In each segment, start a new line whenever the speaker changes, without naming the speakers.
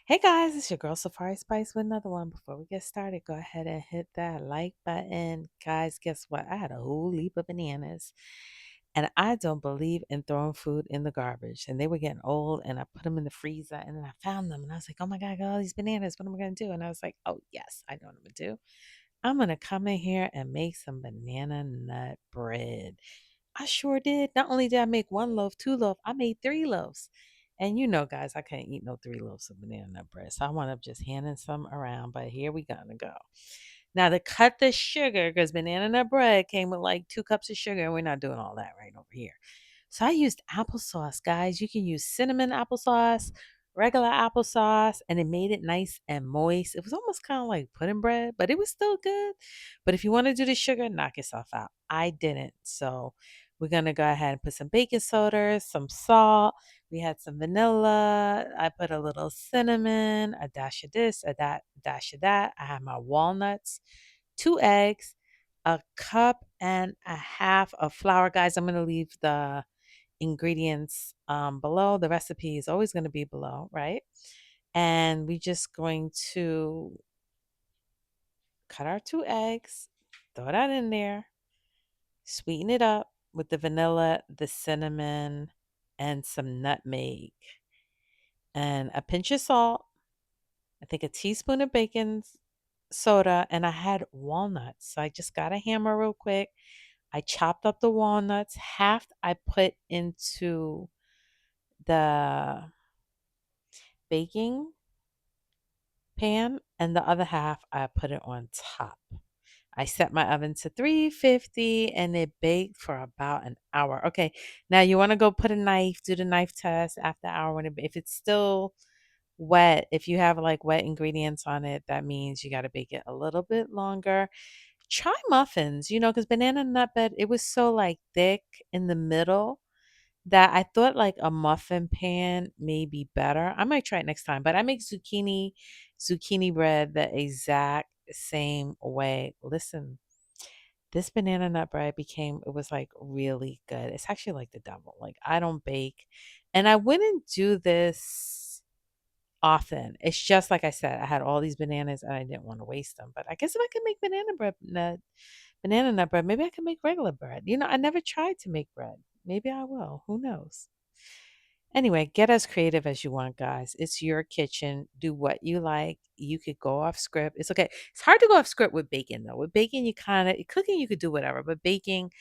Hey guys, it's your girl Safari Spice with another one. Before we get started, go ahead and hit that like button. Guys, guess what? I had a whole heap of bananas. And I don't believe in throwing food in the garbage. And they were getting old, and I put them in the freezer, and then I found them, and I was like, oh my God, I got all these bananas. What am I going to do? And I was like, oh, yes, I know what I'm going to do. I'm going to come in here and make some banana nut bread. I sure did. Not only did I make one loaf, two loaf, I made three loaves. And you know, guys, I can't eat no three loaves of banana nut bread. So I wound up just handing some around. But here we gonna go. Now to cut the sugar, because banana nut bread came with like 2 cups of sugar, and we're not doing all that right over here. So I used applesauce, guys. You can use cinnamon applesauce, regular applesauce, and it made it nice and moist. It was almost kind of like pudding bread, but it was still good. But if you want to do the sugar, knock yourself out. I didn't. So we're going to go ahead and put some baking soda, some salt. We had some vanilla. I put a little cinnamon, a dash of this, dash of that. I had my walnuts, 2 eggs, a cup and a half of flour. Guys, I'm going to leave the ingredients below. The recipe is always going to be below, right? And we're just going to cut our 2 eggs, throw that in there, sweeten it up with the vanilla, the cinnamon, and some nutmeg, and a pinch of salt. I think a teaspoon of baking soda, and I had walnuts. So I just got a hammer real quick. I chopped up the walnuts. Half I put into the baking pan, and the other half I put it on top. I set my oven to 350 and it baked for about an hour. Okay, now you want to go put a knife, do the knife test after an hour. If it's still wet, if you have like wet ingredients on it, that means you got to bake it a little bit longer. Try muffins, because banana nut bread, it was so like thick in the middle that I thought like a muffin pan may be better. I might try it next time, but I make zucchini bread the exact same way. Listen, this banana nut bread it was like really good. It's actually like the devil. Like I don't bake, and I wouldn't do this often. It's just like I said, I had all these bananas and I didn't want to waste them. But I guess if I could make banana nut bread, maybe I can make regular bread. I never tried to make bread. Maybe I will. Who knows? Anyway, get as creative as you want, guys. It's your kitchen. Do what you like. You could go off script. It's okay. It's hard to go off script with baking, though. With baking, cooking, you could do whatever. But baking,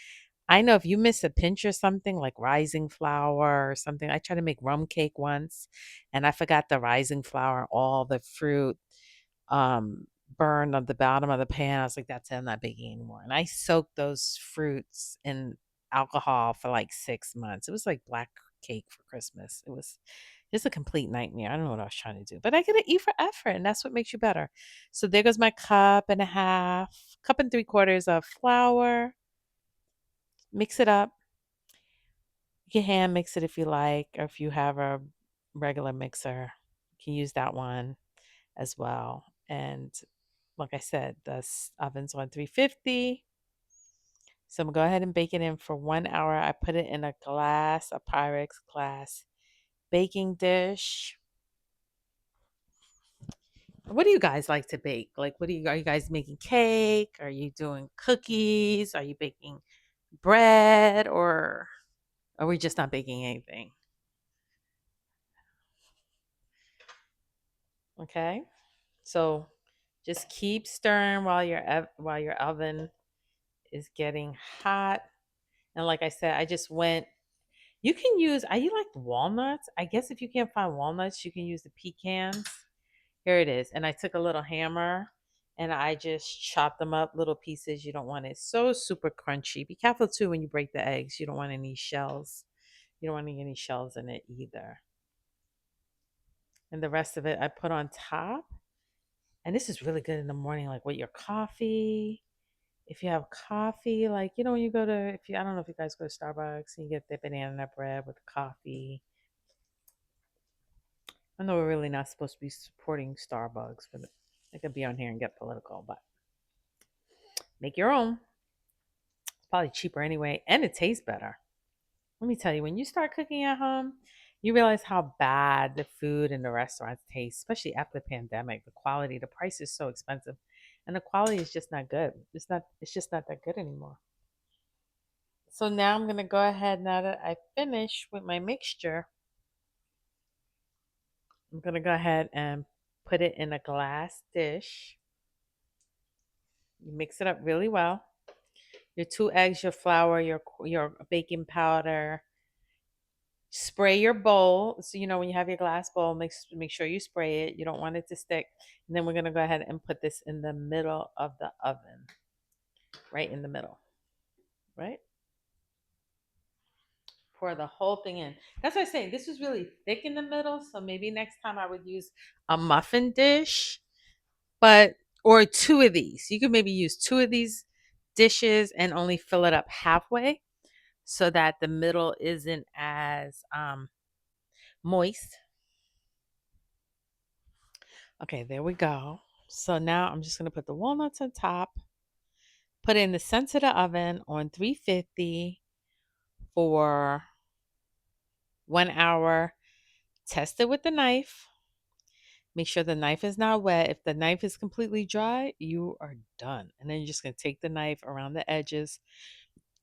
I know if you miss a pinch or something like rising flour or something. I tried to make rum cake once and I forgot the rising flour, all the fruit um burned on the bottom of the pan. I was like, that's it, I'm not baking anymore. And I soaked those fruits in alcohol for like 6 months. It was like black cake for Christmas. It was just a complete nightmare. I don't know what I was trying to do. But I get to eat for effort, and that's what makes you better. So there goes my cup and a half, cup and 3/4 of flour. Mix it up. You can hand mix it if you like, or if you have a regular mixer, you can use that one as well. And like I said, oven's on 350. So I'm gonna go ahead and bake it in for 1 hour. I put it in a Pyrex glass baking dish. What do you guys like to bake? Like, are you guys making cake? Are you doing cookies? Are you baking bread? Or are we just not baking anything? Okay. So just keep stirring while your oven is getting hot. And like I said, I just went. You can use. I you like walnuts. I guess if you can't find walnuts, you can use the pecans. Here it is. And I took a little hammer and I just chopped them up little pieces. You don't want it so super crunchy. Be careful too when you break the eggs. You don't want any shells. You don't want any shells in it either. And the rest of it I put on top. And this is really good in the morning, like with your coffee. If you have coffee, like when you go to if you I don't know if you guys go to Starbucks and you get the banana nut bread with coffee. I know we're really not supposed to be supporting Starbucks, but I could be on here and get political, but make your own. It's probably cheaper anyway, and it tastes better. Let me tell you, when you start cooking at home, You realize how bad the food in the restaurants taste, especially after the pandemic. The quality, the price is so expensive, and the quality is just not good. It's not. It's just not that good anymore. So now I'm gonna go ahead. Now that I finish with my mixture, I'm gonna go ahead and put it in a glass dish. You mix it up really well. Your 2 eggs, your flour, your baking powder. Spray your bowl. So when you have your glass bowl, make sure you spray it. You don't want it to stick. And then we're gonna go ahead and put this in the middle of the oven, right in the middle, right. Pour the whole thing in. That's what I'm saying. This was really thick in the middle, so maybe next time I would use a muffin dish, but or two of these. You could maybe use two of these dishes and only fill it up halfway, so that the middle isn't as moist. Okay, there we go. So now I'm just going to put the walnuts on top, put it in the center of the oven on 350 for 1 hour. Test it with the knife. Make sure the knife is not wet. If the knife is completely dry, you are done. And then you're just going to take the knife around the edges,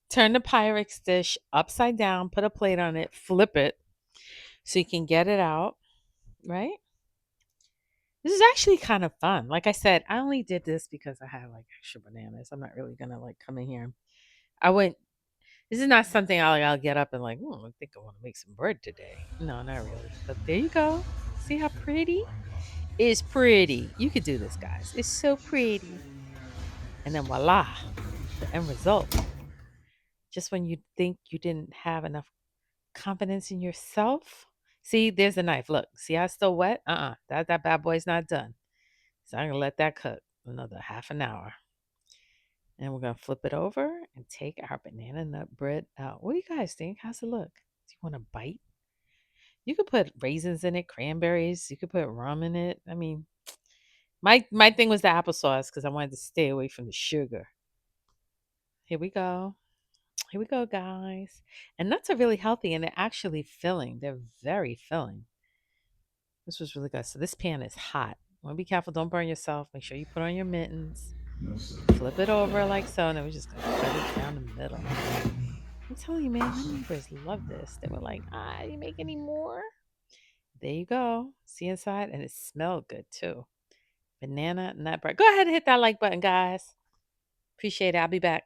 turn the Pyrex dish upside down, put a plate on it, flip it so you can get it out, right? This is actually kind of fun. Like I said, I only did this because I had like extra bananas. I'm not really gonna like come in here. I wouldn't. This is not something I'll get up and like. I think I want to make some bread today. No, not really. But there you go. See how pretty? It's pretty. You could do this, guys. It's so pretty. And then voila, the end result. Just when you think you didn't have enough confidence in yourself. See, there's the knife. Look, see how it's still wet? That bad boy's not done. So I'm gonna let that cook another half an hour. And we're gonna flip it over and take our banana nut bread out. What do you guys think? How's it look? Do you want to bite? You could put raisins in it, cranberries. You could put rum in it. I mean, my thing was the applesauce because I wanted to stay away from the sugar. Here we go. Here we go, guys. And nuts are really healthy and they're actually filling. They're very filling. This was really good. So this pan is hot. Want to be careful. Don't burn yourself. Make sure you put on your mittens. Flip it over like so, and then we're just gonna cut it down the middle. I'm telling you, man, my neighbors love this. They were like, you make any more? There you go. See inside? And it smelled good too. Banana nut bread. Go ahead and hit that like button, guys. Appreciate it. I'll be back.